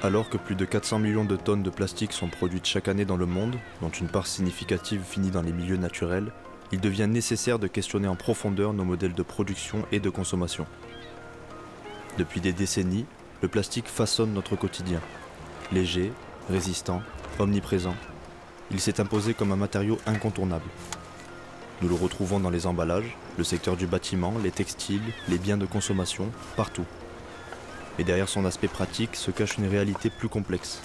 Alors que plus de 400 millions de tonnes de plastique sont produites chaque année dans le monde, dont une part significative finit dans les milieux naturels, il devient nécessaire de questionner en profondeur nos modèles de production et de consommation. Depuis des décennies, le plastique façonne notre quotidien. Léger, résistant, omniprésent, il s'est imposé comme un matériau incontournable. Nous le retrouvons dans les emballages, le secteur du bâtiment, les textiles, les biens de consommation, partout. Et derrière son aspect pratique se cache une réalité plus complexe.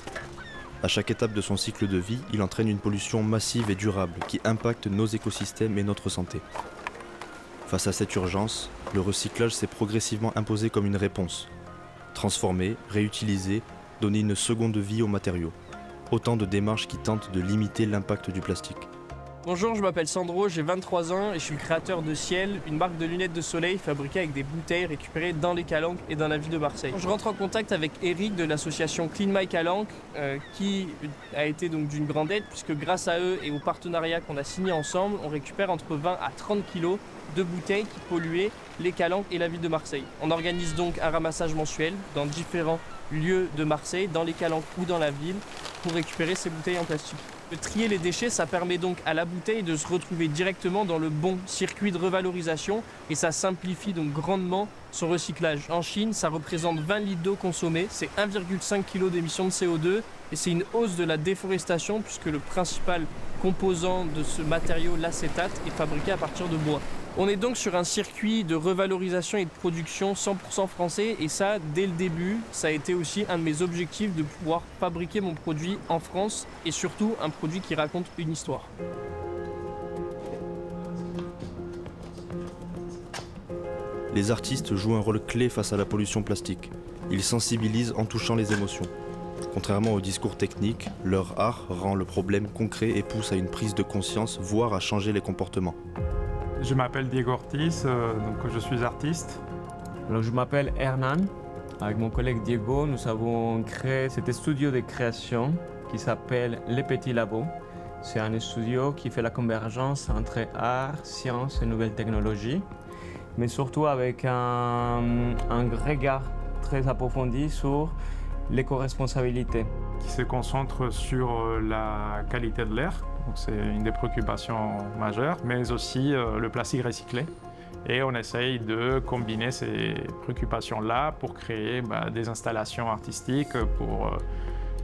À chaque étape de son cycle de vie, il entraîne une pollution massive et durable qui impacte nos écosystèmes et notre santé. Face à cette urgence, le recyclage s'est progressivement imposé comme une réponse. Transformer, réutiliser, donner une seconde vie aux matériaux. Autant de démarches qui tentent de limiter l'impact du plastique. Bonjour, je m'appelle Sandro, j'ai 23 ans et je suis le créateur de Ciel, une marque de lunettes de soleil fabriquée avec des bouteilles récupérées dans les calanques et dans la ville de Marseille. Je rentre en contact avec Eric de l'association Clean My Calanque qui a été donc d'une grande aide puisque grâce à eux et au partenariat qu'on a signé ensemble, on récupère entre 20 à 30 kilos de bouteilles qui polluaient les calanques et la ville de Marseille. On organise donc un ramassage mensuel dans différents lieux de Marseille, dans les calanques ou dans la ville, pour récupérer ces bouteilles en plastique. De trier les déchets, ça permet donc à la bouteille de se retrouver directement dans le bon circuit de revalorisation et ça simplifie donc grandement son recyclage. En Chine, ça représente 20 litres d'eau consommée, c'est 1,5 kg d'émissions de CO2 et c'est une hausse de la déforestation puisque le principal composant de ce matériau, l'acétate, est fabriqué à partir de bois. On est donc sur un circuit de revalorisation et de production 100% français et ça, dès le début, ça a été aussi un de mes objectifs de pouvoir fabriquer mon produit en France et surtout un produit qui raconte une histoire. Les artistes jouent un rôle clé face à la pollution plastique. Ils sensibilisent en touchant les émotions. Contrairement au discours technique, leur art rend le problème concret et pousse à une prise de conscience, voire à changer les comportements. Je m'appelle Diego Ortiz, donc je suis artiste. Alors, je m'appelle Hernan. Avec mon collègue Diego, nous avons créé cet studio de création qui s'appelle Les Petits Labos. C'est un studio qui fait la convergence entre art, science et nouvelles technologies, mais surtout avec un regard très approfondi sur l'éco-responsabilité. Qui se concentre sur la qualité de l'air, donc c'est une des préoccupations majeures, mais aussi le plastique recyclé. Et on essaye de combiner ces préoccupations-là pour créer des installations artistiques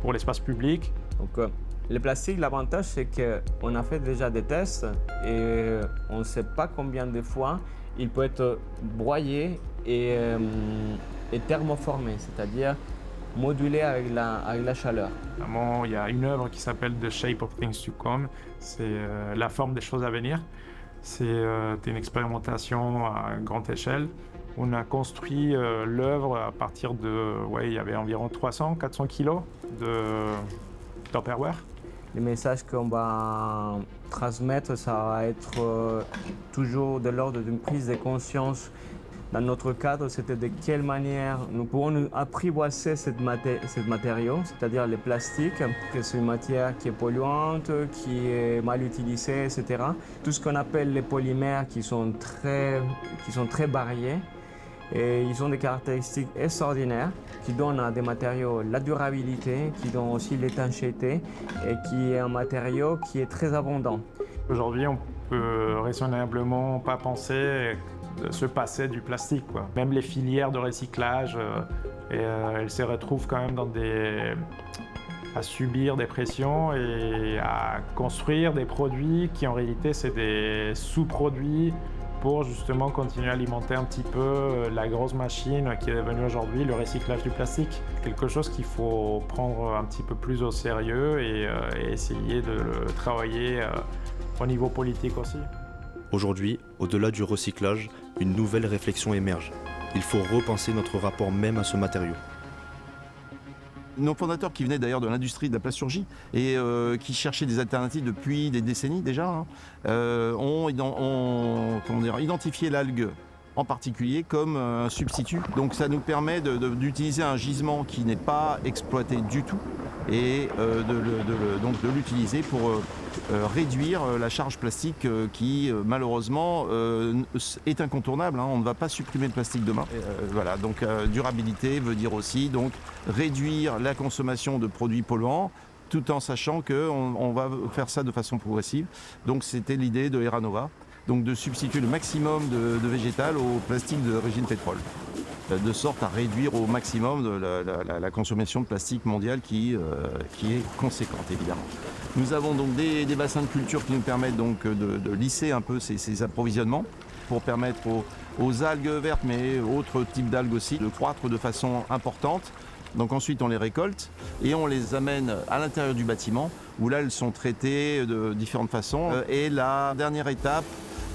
pour l'espace public. Donc, le plastique, l'avantage, c'est qu'on a fait déjà des tests et on ne sait pas combien de fois il peut être broyé et thermoformé, c'est-à-dire modulé avec la chaleur. Il y a une œuvre qui s'appelle The Shape of Things to Come, c'est la forme des choses à venir. C'est une expérimentation à grande échelle. On a construit l'œuvre à partir de, il y avait environ 300-400 kilos de Tupperware. Les messages qu'on va transmettre, ça va être toujours de l'ordre d'une prise de conscience. Dans notre cadre, c'était de quelle manière nous pouvons apprivoiser ce matériau, c'est-à-dire le plastique, que c'est une matière qui est polluante, qui est mal utilisée, etc. Tout ce qu'on appelle les polymères qui sont très variés. Et ils ont des caractéristiques extraordinaires qui donnent à des matériaux la durabilité, qui donnent aussi l'étanchéité et qui est un matériau qui est très abondant. Aujourd'hui, on peut raisonnablement pas penser de se passer du plastique, quoi. Même les filières de recyclage, elles se retrouvent quand même à subir des pressions et à construire des produits qui en réalité c'est des sous-produits pour justement continuer à alimenter un petit peu la grosse machine qui est devenue aujourd'hui le recyclage du plastique. Quelque chose qu'il faut prendre un petit peu plus au sérieux et essayer de le travailler au niveau politique aussi. Aujourd'hui, au-delà du recyclage, une nouvelle réflexion émerge. Il faut repenser notre rapport même à ce matériau. Nos fondateurs qui venaient d'ailleurs de l'industrie de la plasturgie et qui cherchaient des alternatives depuis des décennies déjà, ont identifié l'algue en particulier comme un substitut. Donc ça nous permet d'utiliser un gisement qui n'est pas exploité du tout et donc de l'utiliser pour réduire la charge plastique qui malheureusement est incontournable. On ne va pas supprimer le plastique demain. Voilà, donc durabilité veut dire aussi donc réduire la consommation de produits polluants, tout en sachant qu'on va faire ça de façon progressive. Donc c'était l'idée de Eranova, donc de substituer le maximum de végétal au plastique d'origine pétrole, de sorte à réduire au maximum la consommation de plastique mondiale qui est conséquente évidemment. Nous avons donc des bassins de culture qui nous permettent donc de lisser un peu ces approvisionnements pour permettre aux algues vertes, mais autres types d'algues aussi, de croître de façon importante. Donc ensuite on les récolte et on les amène à l'intérieur du bâtiment où là elles sont traitées de différentes façons. Et la dernière étape,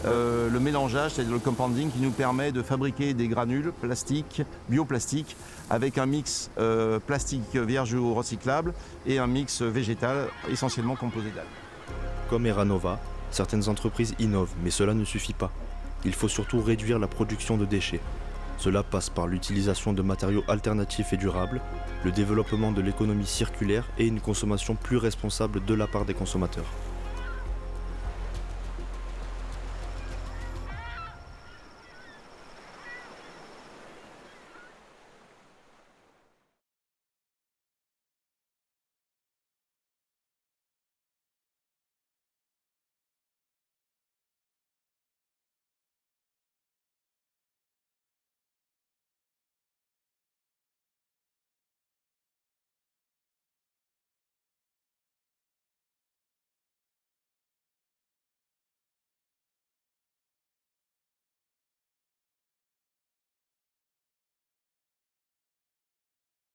le mélangeage, c'est-à-dire le compounding qui nous permet de fabriquer des granules plastiques, bioplastiques, avec un mix plastique vierge ou recyclable et un mix végétal essentiellement composé d'algues. Comme Eranova, certaines entreprises innovent, mais cela ne suffit pas. Il faut surtout réduire la production de déchets. Cela passe par l'utilisation de matériaux alternatifs et durables, le développement de l'économie circulaire et une consommation plus responsable de la part des consommateurs.